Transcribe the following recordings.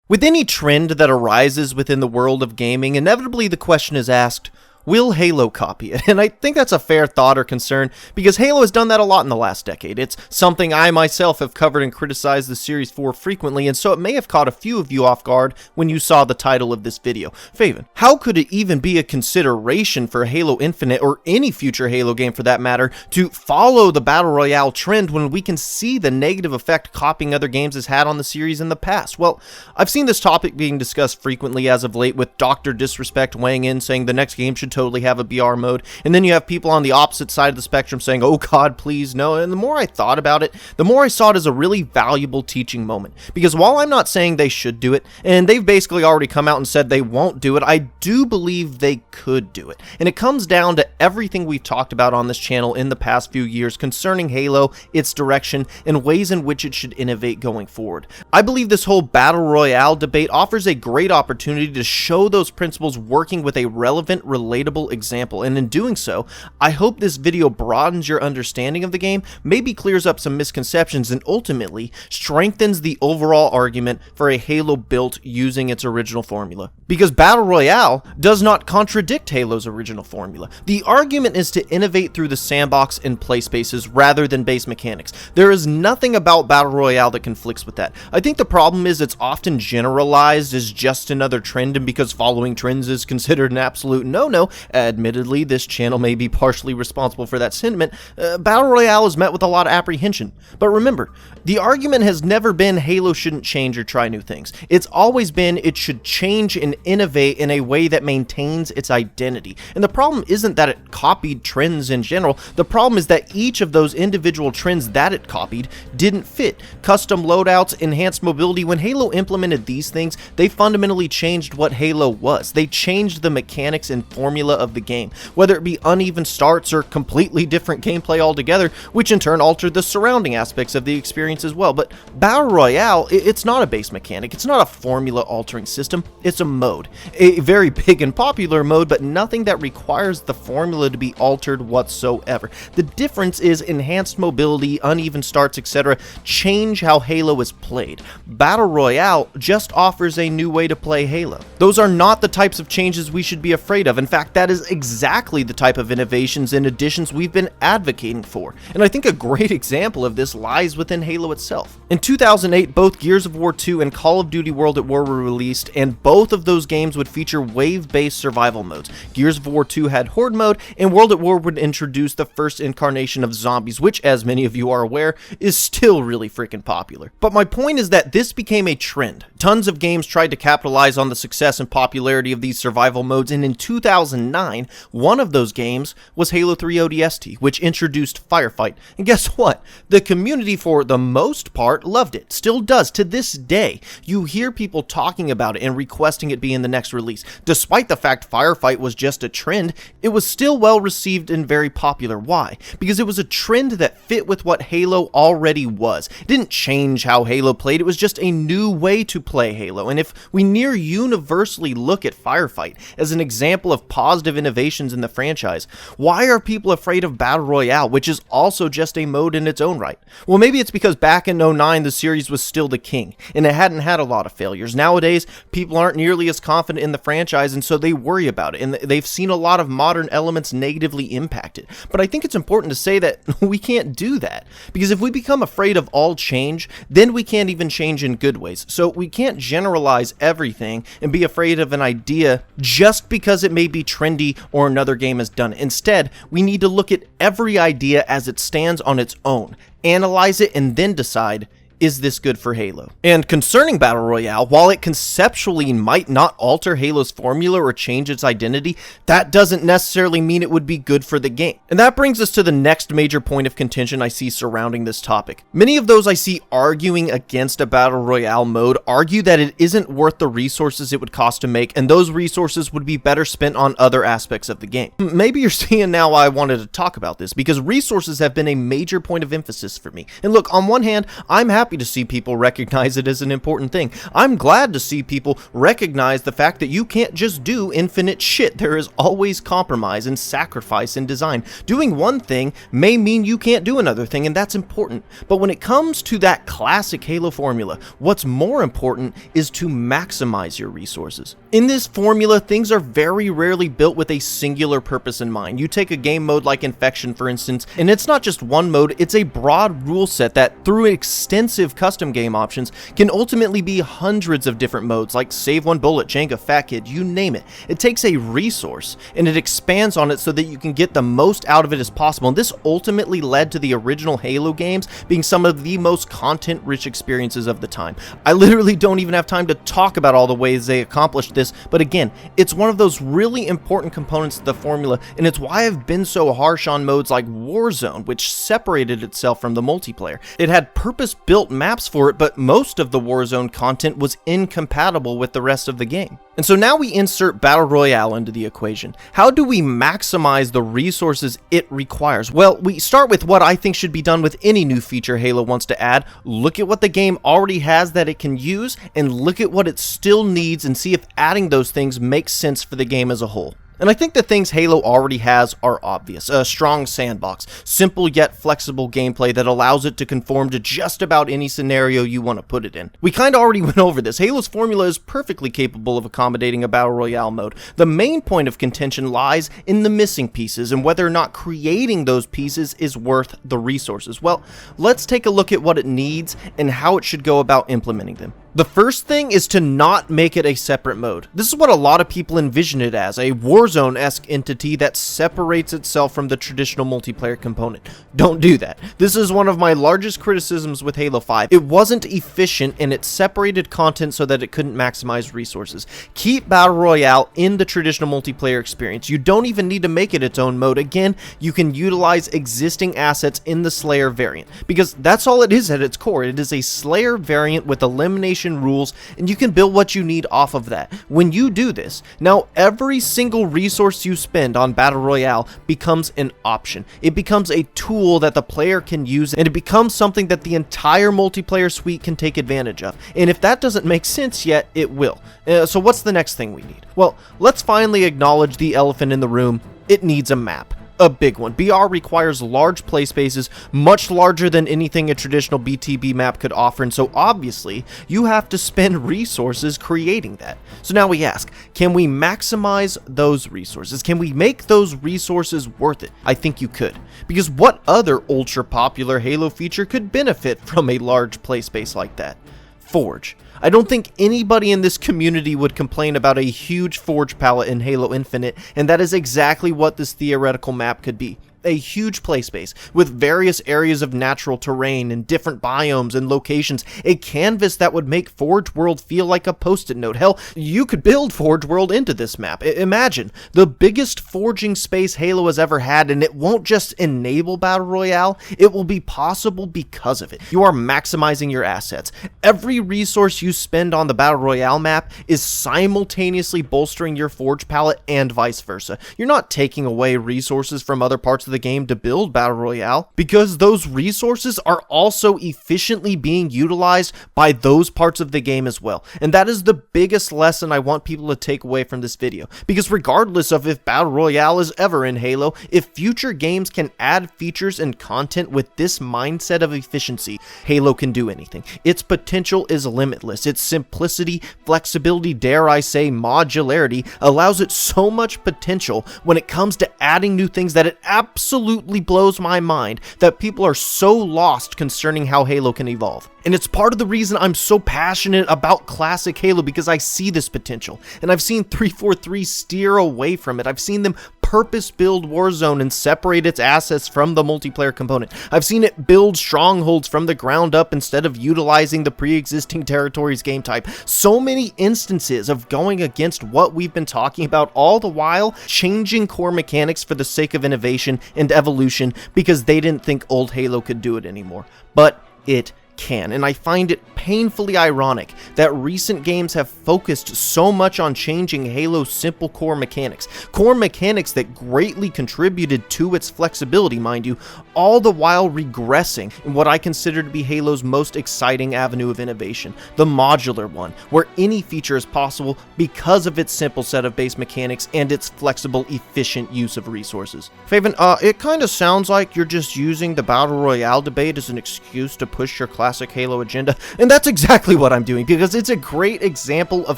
With any trend that arises within the world of gaming, inevitably the question is asked, will Halo copy it? And I think that's a fair thought or concern, because Halo has done that a lot in the last decade. It's something I myself have covered and criticized the series for frequently, and so it may have caught a few of you off guard when you saw the title of this video. Favyn, how could it even be a consideration for Halo Infinite, or any future Halo game for that matter, to follow the Battle Royale trend when we can see the negative effect copying other games has had on the series in the past? Well, I've seen this topic being discussed frequently as of late, with Dr. Disrespect weighing in saying the next game should totally have a BR mode, and then you have people on the opposite side of the spectrum saying, oh god, please no. And the more I thought about it, the more I saw it as a really valuable teaching moment, because while I'm not saying they should do it, and they've basically already come out and said they won't do it, I do believe they could do it. And it comes down to everything we've talked about on this channel in the past few years concerning Halo, its direction, and ways in which it should innovate going forward. I believe this whole Battle Royale debate offers a great opportunity to show those principles working with a relevant, relatable example, and in doing so, I hope this video broadens your understanding of the game, maybe clears up some misconceptions, and ultimately strengthens the overall argument for a Halo built using its original formula. Because Battle Royale does not contradict Halo's original formula. The argument is to innovate through the sandbox and play spaces rather than base mechanics. There is nothing about Battle Royale that conflicts with that. I think the problem is it's often generalized as just another trend, and because following trends is considered an absolute no-no, admittedly, this channel may be partially responsible for that sentiment, Battle Royale is met with a lot of apprehension. But remember, the argument has never been Halo shouldn't change or try new things. It's always been it should change and innovate in a way that maintains its identity. And the problem isn't that it copied trends in general, the problem is that each of those individual trends that it copied didn't fit. Custom loadouts, enhanced mobility, when Halo implemented these things, they fundamentally changed what Halo was. They changed the mechanics and formula of the game, whether it be uneven starts or completely different gameplay altogether, which in turn altered the surrounding aspects of the experience as well. But Battle Royale, it's not a base mechanic, it's not a formula altering system, it's a mode. A very big and popular mode, but nothing that requires the formula to be altered whatsoever. The difference is enhanced mobility, uneven starts, etc. change how Halo is played. Battle Royale just offers a new way to play Halo. Those are not the types of changes we should be afraid of. In fact, that is exactly the type of innovations and additions we've been advocating for. And I think a great example of this lies within Halo itself. In 2008, both Gears of War 2 and Call of Duty World at War were released, and both of those games would feature wave-based survival modes. Gears of War 2 had Horde mode, and World at War would introduce the first incarnation of zombies, which, as many of you are aware, is still really freaking popular. But my point is that this became a trend. Tons of games tried to capitalize on the success and popularity of these survival modes, and in 2009, one of those games was Halo 3 ODST, which introduced Firefight. And guess what? The community, for the most part, loved it. Still does to this day. You hear people talking about it and requesting it be in the next release. Despite the fact Firefight was just a trend, it was still well received and very popular. Why? Because it was a trend that fit with what Halo already was. It didn't change how Halo played, it was just a new way to play Halo. And if we near universally look at Firefight as an example of positive innovations in the franchise, why are people afraid of Battle Royale, which is also just a mode in its own right? Well, maybe it's because back in 2009 the series was still the king, and it hadn't had a lot of failures. Nowadays, people aren't nearly as confident in the franchise, and so they worry about it, and they've seen a lot of modern elements negatively impacted. But I think it's important to say that we can't do that, because if we become afraid of all change, then we can't even change in good ways. So we can't generalize everything and be afraid of an idea just because it may be trendy or another game has done it. Instead, we need to look at every idea as it stands on its own, analyze it, and then decide, is this good for Halo? And concerning Battle Royale, while it conceptually might not alter Halo's formula or change its identity, that doesn't necessarily mean it would be good for the game. And that brings us to the next major point of contention I see surrounding this topic. Many of those I see arguing against a Battle Royale mode argue that it isn't worth the resources it would cost to make, and those resources would be better spent on other aspects of the game. Maybe you're seeing now why I wanted to talk about this, because resources have been a major point of emphasis for me. And look, on one hand, I'm happy happy to see people recognize it as an important thing. I'm glad to see people recognize the fact that you can't just do infinite shit. There is always compromise and sacrifice in design. Doing one thing may mean you can't do another thing, and that's important. But when it comes to that classic Halo formula, what's more important is to maximize your resources. In this formula, things are very rarely built with a singular purpose in mind. You take a game mode like Infection, for instance, and it's not just one mode, it's a broad rule set that, through extensive custom game options, can ultimately be hundreds of different modes like Save One Bullet, Jenga, Fat Kid, you name it. It takes a resource and it expands on it so that you can get the most out of it as possible, and this ultimately led to the original Halo games being some of the most content-rich experiences of the time. I literally don't even have time to talk about all the ways they accomplished this, but again, it's one of those really important components of the formula, and it's why I've been so harsh on modes like Warzone, which separated itself from the multiplayer. It had purpose-built maps for it, but most of the Warzone content was incompatible with the rest of the game. And so now we insert Battle Royale into the equation. How do we maximize the resources it requires? Well, we start with what I think should be done with any new feature Halo wants to add. Look at what the game already has that it can use, and look at what it still needs and see if adding those things makes sense for the game as a whole. And I think the things Halo already has are obvious. A strong sandbox, simple yet flexible gameplay that allows it to conform to just about any scenario you want to put it in. We kind of already went over this. Halo's formula is perfectly capable of accommodating a Battle Royale mode. The main point of contention lies in the missing pieces and whether or not creating those pieces is worth the resources. Well, let's take a look at what it needs and how it should go about implementing them. The first thing is to not make it a separate mode. This is what a lot of people envision it as, a Warzone-esque entity that separates itself from the traditional multiplayer component. Don't do that. This is one of my largest criticisms with Halo 5. It wasn't efficient and it separated content so that it couldn't maximize resources. Keep Battle Royale in the traditional multiplayer experience. You don't even need to make it its own mode. Again, you can utilize existing assets in the Slayer variant, because that's all it is at its core. It is a Slayer variant with elimination rules, and you can build what you need off of that. When you do this, now every single resource you spend on Battle Royale becomes an option. It becomes a tool that the player can use, and it becomes something that the entire multiplayer suite can take advantage of. And if that doesn't make sense yet, it will. So what's the next thing we need? Well, let's finally acknowledge the elephant in the room. It needs a map. A big one. BR requires large play spaces, much larger than anything a traditional BTB map could offer, and so obviously you have to spend resources creating that. So now we ask, can we maximize those resources? Can we make those resources worth it? I think you could, because what other ultra popular Halo feature could benefit from a large play space like that? Forge. I don't think anybody in this community would complain about a huge Forge palette in Halo Infinite, and that is exactly what this theoretical map could be. A huge play space with various areas of natural terrain and different biomes and locations, a canvas that would make Forge World feel like a post-it note. Hell, you could build Forge World into this map. Imagine the biggest forging space Halo has ever had, and it won't just enable Battle Royale, it will be possible because of it. You are maximizing your assets. Every resource you spend on the Battle Royale map is simultaneously bolstering your Forge palette and vice versa. You're not taking away resources from other parts of the game to build Battle Royale, because those resources are also efficiently being utilized by those parts of the game as well. And that is the biggest lesson I want people to take away from this video, because regardless of if Battle Royale is ever in Halo, if future games can add features and content with this mindset of efficiency, Halo can do anything. Its potential is limitless. Its simplicity, flexibility, dare I say modularity, allows it so much potential when it comes to adding new things that it absolutely blows my mind that people are so lost concerning how Halo can evolve. And it's part of the reason I'm so passionate about classic Halo, because I see this potential, and I've seen 343 steer away from it. I've seen them purpose build Warzone and separate its assets from the multiplayer component. I've seen it build strongholds from the ground up instead of utilizing the pre-existing territories game type. So many instances of going against what we've been talking about, all the while changing core mechanics for the sake of innovation and evolution because they didn't think old Halo could do it anymore. But it can, and I find it painfully ironic that recent games have focused so much on changing Halo's simple core mechanics that greatly contributed to its flexibility, mind you, all the while regressing in what I consider to be Halo's most exciting avenue of innovation, the modular one, where any feature is possible because of its simple set of base mechanics and its flexible, efficient use of resources. Favyn, it kinda sounds like you're just using the Battle Royale debate as an excuse to push your classic Halo agenda, and that's exactly what I'm doing, because it's a great example of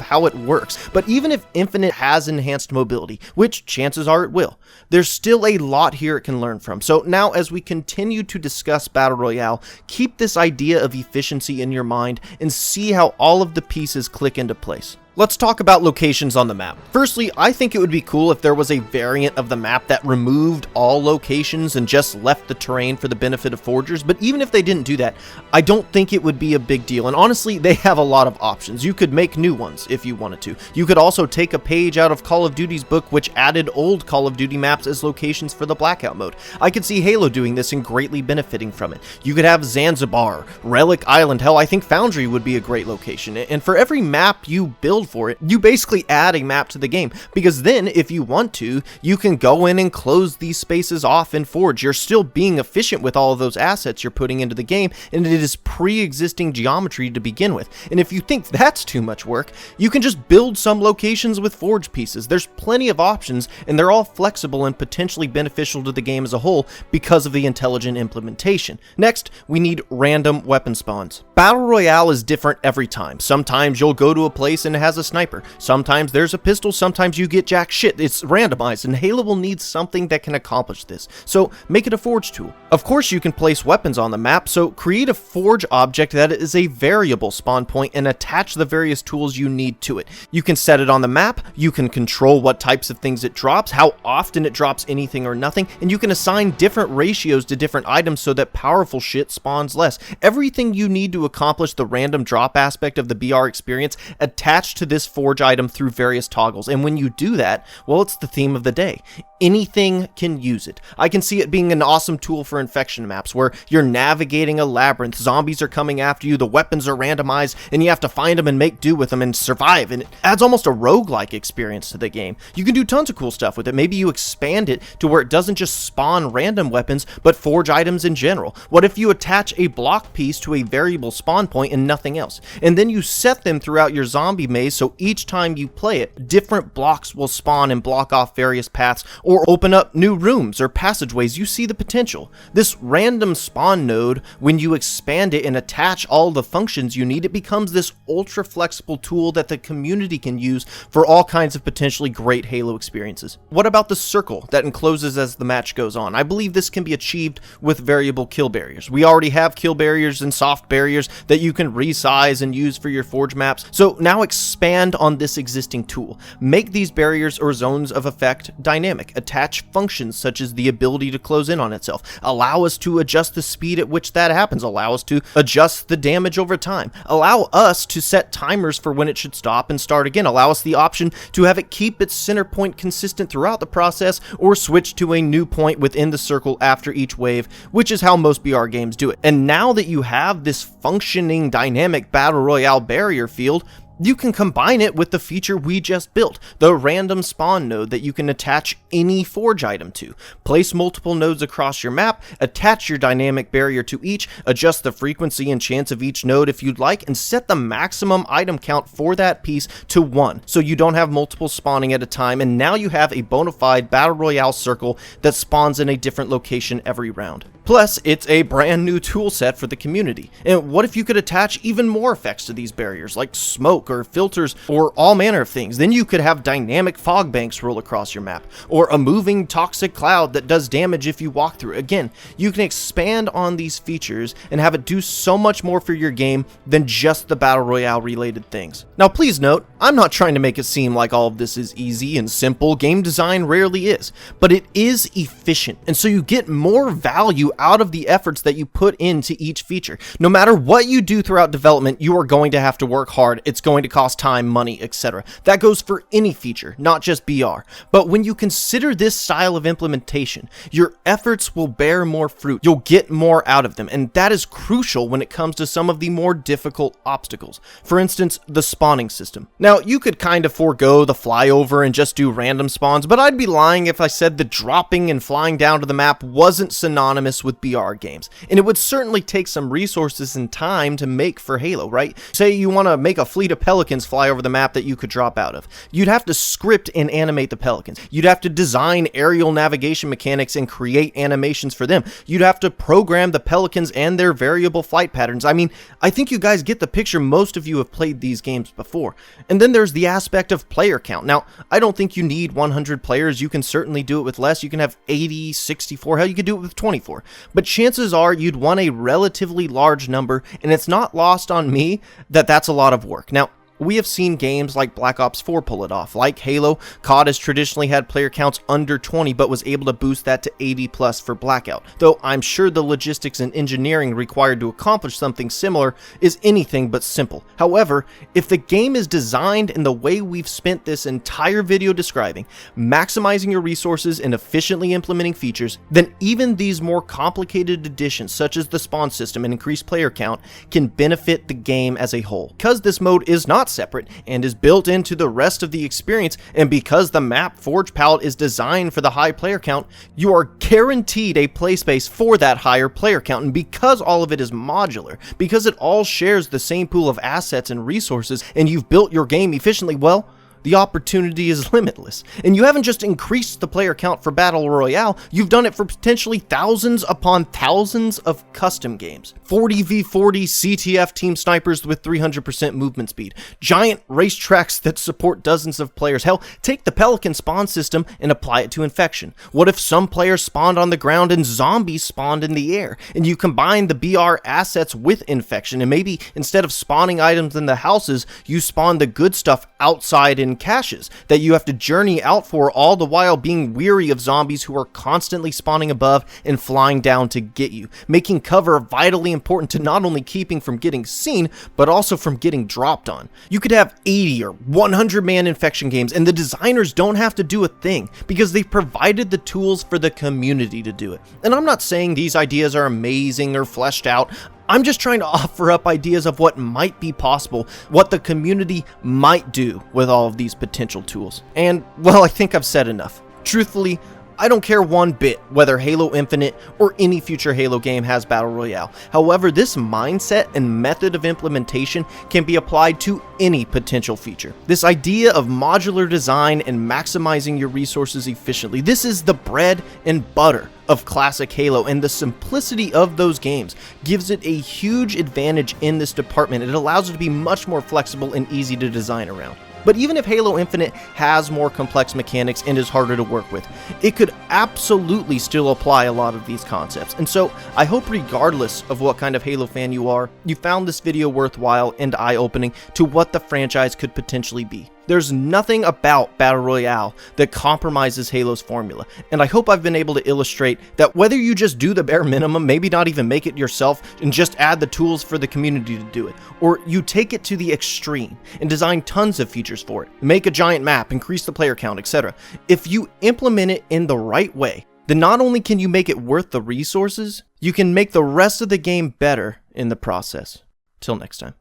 how it works. But even if Infinite has enhanced mobility, which chances are it will, there's still a lot here it can learn from. So now, as we continue to discuss Battle Royale, keep this idea of efficiency in your mind and see how all of the pieces click into place. Let's talk about locations on the map. Firstly, I think it would be cool if there was a variant of the map that removed all locations and just left the terrain for the benefit of forgers, but even if they didn't do that, I don't think it would be a big deal, and honestly, they have a lot of options. You could make new ones if you wanted to. You could also take a page out of Call of Duty's book, which added old Call of Duty maps as locations for the Blackout mode. I could see Halo doing this and greatly benefiting from it. You could have Zanzibar, Relic Island, hell, I think Foundry would be a great location, and for every map you build for it, you basically add a map to the game, because then if you want to, you can go in and close these spaces off in Forge. You're still being efficient with all of those assets you're putting into the game, and it is pre-existing geometry to begin with. And if you think that's too much work, you can just build some locations with Forge pieces. There's plenty of options, and they're all flexible and potentially beneficial to the game as a whole because of the intelligent implementation. Next, we need random weapon spawns. Battle Royale is different every time. Sometimes you'll go to a place and it has a sniper. Sometimes there's a pistol, sometimes you get jack shit. It's randomized, and Halo will need something that can accomplish this. So make it a Forge tool. Of course, you can place weapons on the map, so create a Forge object that is a variable spawn point and attach the various tools you need to it. You can set it on the map, you can control what types of things it drops, how often it drops anything or nothing, and you can assign different ratios to different items so that powerful shit spawns less. Everything you need to accomplish the random drop aspect of the BR experience attached to this Forge item through various toggles, and when you do that, well, it's the theme of the day. Anything can use it. I can see it being an awesome tool for infection maps where you're navigating a labyrinth, zombies are coming after you, the weapons are randomized, and you have to find them and make do with them and survive, and it adds almost a roguelike experience to the game. You can do tons of cool stuff with it. Maybe you expand it to where it doesn't just spawn random weapons, but Forge items in general. What if you attach a block piece to a variable spawn point and nothing else, and then you set them throughout your zombie maze, so each time you play it, different blocks will spawn and block off various paths or open up new rooms or passageways. You see the potential. This random spawn node, when you expand it and attach all the functions you need, it becomes this ultra flexible tool that the community can use for all kinds of potentially great Halo experiences. What about the circle that encloses as the match goes on? I believe this can be achieved with variable kill barriers. We already have kill barriers and soft barriers that you can resize and use for your Forge maps, so now expand on this existing tool. Make these barriers or zones of effect dynamic. Attach functions such as the ability to close in on itself. Allow us to adjust the speed at which that happens. Allow us to adjust the damage over time. Allow us to set timers for when it should stop and start again. Allow us the option to have it keep its center point consistent throughout the process or switch to a new point within the circle after each wave, which is how most BR games do it. And now that you have this functioning dynamic Battle Royale barrier field, you can combine it with the feature we just built, the random spawn node that you can attach any Forge item to. Place multiple nodes across your map, attach your dynamic barrier to each, adjust the frequency and chance of each node if you'd like, and set the maximum item count for that piece to 1, so you don't have multiple spawning at a time, and now you have a bona fide Battle Royale circle that spawns in a different location every round. Plus, it's a brand new tool set for the community. And what if you could attach even more effects to these barriers, like smoke or filters or all manner of things? Then you could have dynamic fog banks roll across your map, or a moving toxic cloud that does damage if you walk through it. Again, you can expand on these features and have it do so much more for your game than just the Battle Royale related things. Now please note, I'm not trying to make it seem like all of this is easy and simple. Game design rarely is, but it is efficient, and so you get more value out of the efforts that you put into each feature. No matter what you do throughout development, you are going to have to work hard. It's going to cost time, money, etc. That goes for any feature, not just BR. But when you consider this style of implementation, your efforts will bear more fruit. You'll get more out of them, and that is crucial when it comes to some of the more difficult obstacles. For instance, the spawning system. Now, you could kind of forego the flyover and just do random spawns, but I'd be lying if I said the dropping and flying down to the map wasn't synonymous with BR games. And it would certainly take some resources and time to make for Halo, right? Say you want to make a fleet of pelicans fly over the map that you could drop out of. You'd have to script and animate the pelicans. You'd have to design aerial navigation mechanics and create animations for them. You'd have to program the pelicans and their variable flight patterns. I mean, I think you guys get the picture. Most of you have played these games before. And then there's the aspect of player count. Now, I don't think you need 100 players. You can certainly do it with less. You can have 80, 64, hell, you could do it with 24. But chances are you'd want a relatively large number, and it's not lost on me that that's a lot of work. Now, we have seen games like Black Ops 4 pull it off. Like Halo, COD has traditionally had player counts under 20, but was able to boost that to 80 plus for Blackout. Though I'm sure the logistics and engineering required to accomplish something similar is anything but simple. However, if the game is designed in the way we've spent this entire video describing, maximizing your resources and efficiently implementing features, then even these more complicated additions such as the spawn system and increased player count can benefit the game as a whole. Because this mode is not separate and is built into the rest of the experience, and because the map Forge palette is designed for the high player count, you are guaranteed a play space for that higher player count. And because all of it is modular, because it all shares the same pool of assets and resources, and you've built your game efficiently, well, the opportunity is limitless. And you haven't just increased the player count for Battle Royale, you've done it for potentially thousands upon thousands of custom games. 40v40 CTF team snipers with 300% movement speed. Giant racetracks that support dozens of players. Hell, take the Pelican spawn system and apply it to Infection. What if some players spawned on the ground and zombies spawned in the air? And you combine the BR assets with Infection, and maybe instead of spawning items in the houses, you spawn the good stuff outside in caches that you have to journey out for, all the while being weary of zombies who are constantly spawning above and flying down to get you, making cover vitally important to not only keeping from getting seen, but also from getting dropped on. You could have 80 or 100 man Infection games, and the designers don't have to do a thing because they've provided the tools for the community to do it. And I'm not saying these ideas are amazing or fleshed out. I'm just trying to offer up ideas of what might be possible, what the community might do with all of these potential tools. And, well, I think I've said enough. Truthfully, I don't care one bit whether Halo Infinite or any future Halo game has Battle Royale. However, this mindset and method of implementation can be applied to any potential feature. This idea of modular design and maximizing your resources efficiently, this is the bread and butter of classic Halo, and the simplicity of those games gives it a huge advantage in this department. It allows it to be much more flexible and easy to design around. But even if Halo Infinite has more complex mechanics and is harder to work with, it could absolutely still apply a lot of these concepts. And so I hope, regardless of what kind of Halo fan you are, you found this video worthwhile and eye-opening to what the franchise could potentially be. There's nothing about Battle Royale that compromises Halo's formula, and I hope I've been able to illustrate that whether you just do the bare minimum, maybe not even make it yourself, and just add the tools for the community to do it, or you take it to the extreme and design tons of features for it, make a giant map, increase the player count, etc. If you implement it in the right way, then not only can you make it worth the resources, you can make the rest of the game better in the process. Till next time.